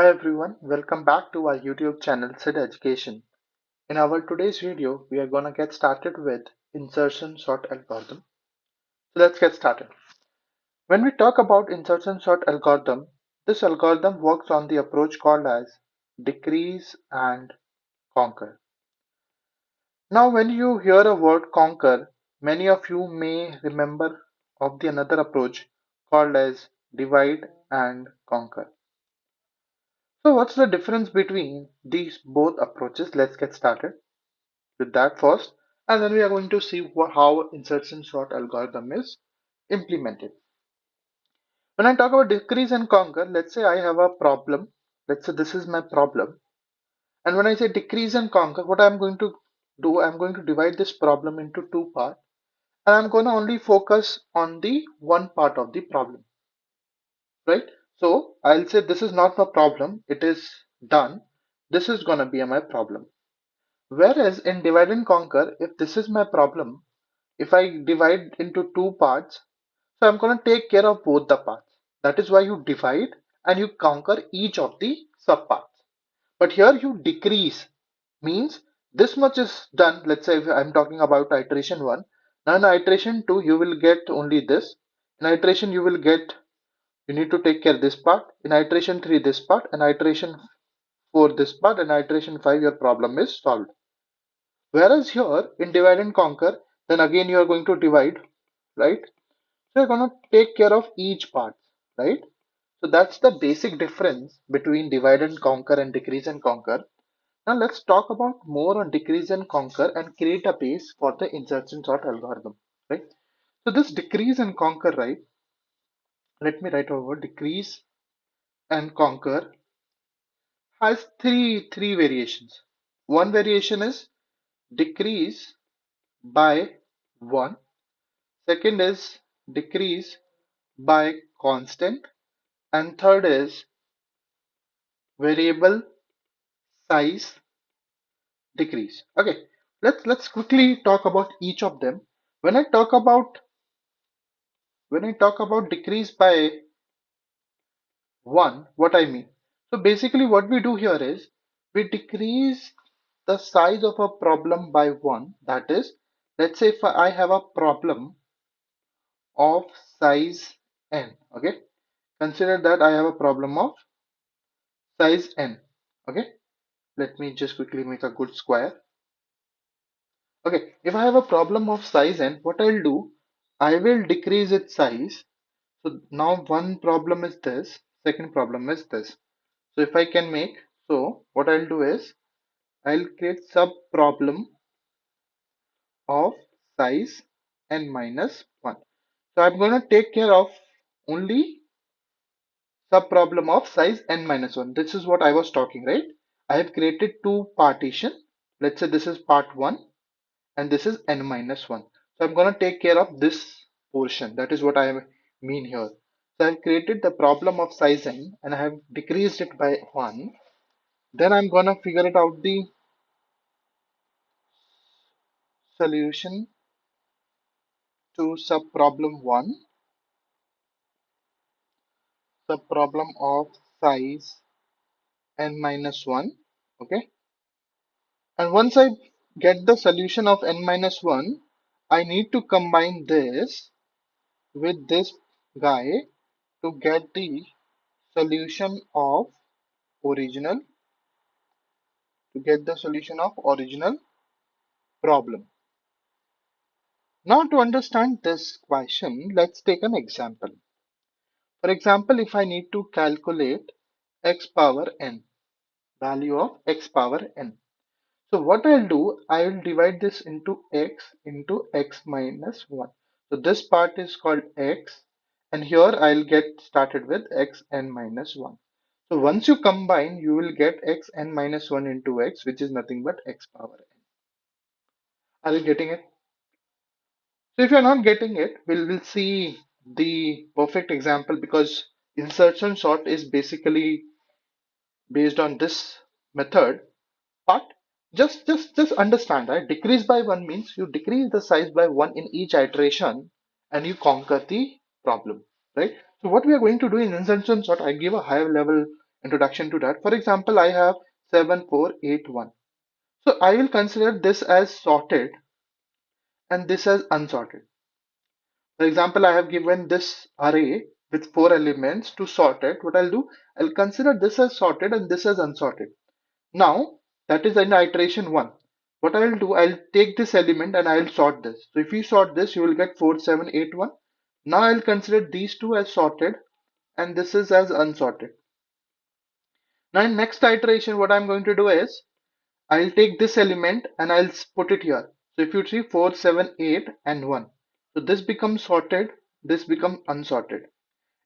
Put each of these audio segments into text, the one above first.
Hi everyone, welcome back to our YouTube channel Sid Education. In our today's video, we are gonna get started with insertion sort algorithm. So let's get started. When we talk about insertion sort algorithm, this algorithm works on the approach called as decrease and conquer. Now, when you hear a word conquer, many of you may remember of the another approach called as divide and conquer. So what's the difference between these both approaches? Let's get started with that first, and then we are going to see how insertion sort algorithm is implemented. When I talk about decrease and conquer, let's say I have a problem. Let's say this is my problem. And when I say decrease and conquer, what I'm going to do, I'm going to divide this problem into two parts. And I'm going to only focus on the one part of the problem, right? So I'll say this is not my problem. It is done. This is going to be my problem. Whereas in divide and conquer, if this is my problem, if I divide into two parts, so I'm going to take care of both the parts. That is why you divide and you conquer each of the subparts. But here you decrease, means this much is done. Let's say if I'm talking about iteration 1. Now in iteration 2, you will get only this. In iteration, you need to take care of this part. In iteration 3, this part. In iteration 4, this part. In iteration 5, your problem is solved. Whereas here in divide and conquer, then again you are going to divide, right? So you're going to take care of each part, right? So that's the basic difference between divide and conquer and decrease and conquer. Now let's talk about more on decrease and conquer and create a base for the insertion sort algorithm, right? So this decrease and conquer, right? Let me write over decrease and conquer has three variations. One variation is decrease by 1. Second is decrease by constant, and third is variable size decrease. Okay, let's quickly talk about each of them. When I talk about decrease by 1, what I mean. So basically what we do here is we decrease the size of a problem by 1. That is, let's say if I have a problem of size n, okay? Consider that I have a problem of size n, okay? Let me just quickly make a good square. Okay, if I have a problem of size n, what I'll do, I will decrease its size. So now one problem is this, second problem is this. So if I can make, so what I'll do is I'll create sub problem of size n minus 1. So I'm going to take care of only subproblem of size n minus 1. This is what I was talking, right? I have created two partition. Let's say this is part 1 and this is n minus 1. So I'm going to take care of this portion. That is what I mean here. So I've created the problem of size n and I have decreased it by 1. Then I'm going to figure it out the solution to subproblem 1, subproblem of size n minus 1. Okay, and once I get the solution of n minus 1, I need to combine this with this guy to get the solution of original original problem. Now to understand this question, let's take an example. For example, if I need to calculate x power n, value of x power n. So what I'll do, I will divide this into x minus 1. So this part is called x, and here I'll get started with x n minus 1. So once you combine, you will get x n minus 1 into x, which is nothing but x power n. Are you getting it? So if you're not getting it, we'll see the perfect example, because insertion sort is basically based on this method. But just understand, right? Decrease by 1 means you decrease the size by 1 in each iteration and you conquer the problem, right? So what we are going to do in insertion sort, I give a higher level introduction to that. For example, I have 7481. So I will consider this as sorted and this as unsorted. For example, I have given this array with 4 elements to sort it. What I'll do, I'll consider this as sorted and this as unsorted. Now, that is in iteration 1. What I'll do, I'll take this element and I'll sort this. So if you sort this, you will get 4781. Now I'll consider these two as sorted and this is as unsorted. Now in next iteration, what I'm going to do is, I'll take this element and I'll put it here. So if you see 4, 7, 8 and 1. So this becomes sorted, this becomes unsorted.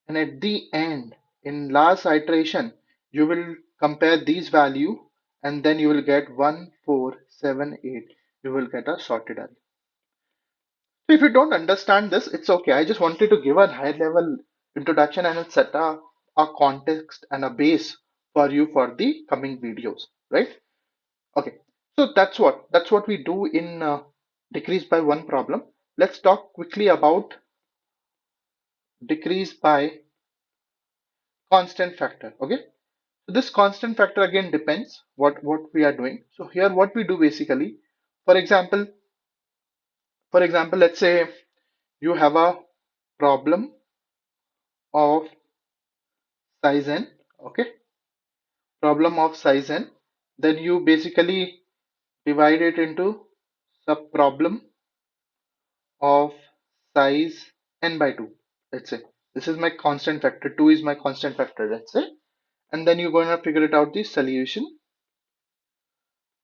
And at the end, in last iteration, you will compare these value and then you will get 1, 4, 7, 8. You will get a sorted array. So if you don't understand this, it's okay. I just wanted to give a high level introduction and set a context and a base for you for the coming videos, right? Okay, so that's what we do in decrease by one problem. Let's talk quickly about decrease by constant factor. Okay, so this constant factor again depends what we are doing. So here what we do basically, for example, let's say you have a problem of size n. Okay, problem of size n. Then you basically divide it into sub problem of size n by 2. Let's say this is my constant factor, 2 is my constant factor, let's say, and then you're going to figure it out the solution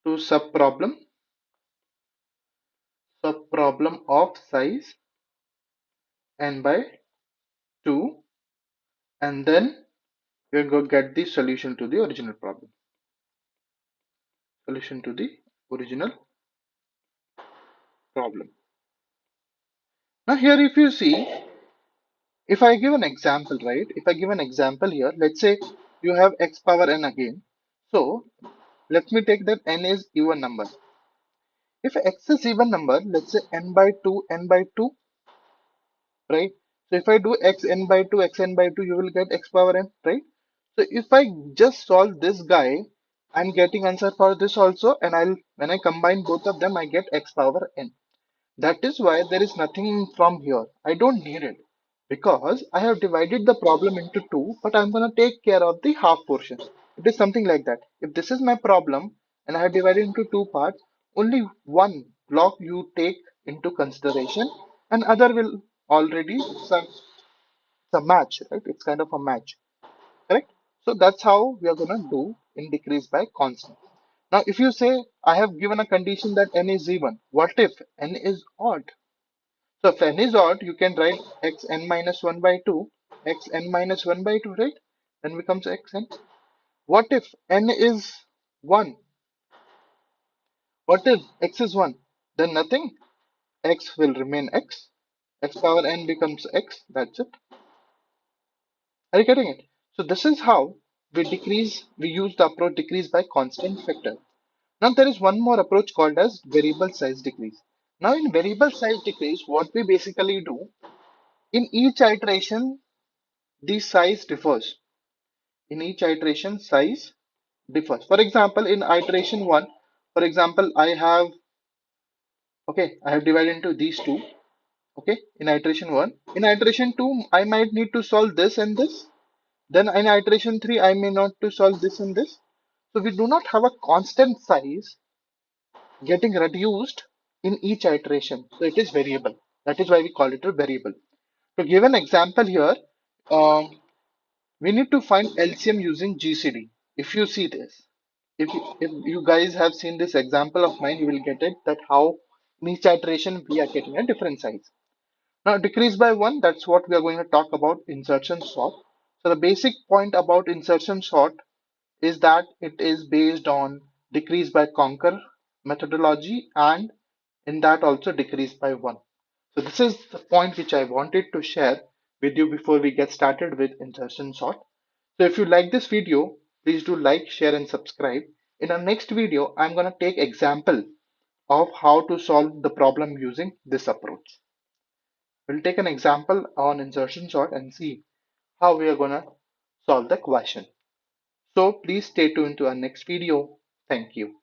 to sub problem of size n by 2, and then you're going to get the solution to the original problem. Solution to the original problem. Now here if you see, if I give an example, right? If I give an example here, let's say you have x power n again. So let me take that n is even number. If x is even number, let's say n by 2, n by 2, right? So if I do x n by 2, x n by 2, you will get x power n, right? So if I just solve this guy, I'm getting answer for this also, and when I combine both of them, I get x power n. That is why there is nothing from here. I don't need it because I have divided the problem into two, but I'm going to take care of the half portion. It is something like that. If this is my problem and I have divided into two parts, only one block you take into consideration and other will already it's a match, right? It's kind of a match, correct? So that's how we are going to do in decrease by constant. Now, if you say I have given a condition that n is even, what if n is odd? So if n is odd, you can write x n minus 1 by 2, x n minus 1 by 2, right? Then becomes x n. What if n is 1? What if x is 1? Then nothing. X will remain x. X power n becomes x. That's it. Are you getting it? So this is how we use the approach decrease by constant factor. Now there is one more approach called as variable size decrease. Now in variable size decrease, what we basically do, in each iteration, the size differs. In each iteration, size differs. For example, in iteration 1, for example, I have divided into these two. Okay, in iteration 1. In iteration 2, I might need to solve this and this. Then in iteration 3, I may not to solve this and this. So we do not have a constant size getting reduced in each iteration. So it is variable. That is why we call it a variable. To give an example here, um, we need to find LCM using GCD. If you see this, if you guys have seen this example of mine, you will get it that how in each iteration we are getting a different size. Now decrease by one, that's what we are going to talk about insertion sort. So the basic point about insertion sort is that it is based on decrease by conquer methodology, and in that also decrease by one. So this is the point which I wanted to share with you before we get started with insertion sort. So if you like this video, please do like, share and subscribe. In our next video, I'm going to take example of how to solve the problem using this approach. We'll take an example on insertion sort and see how we are going to solve the question. So please stay tuned to our next video. Thank you.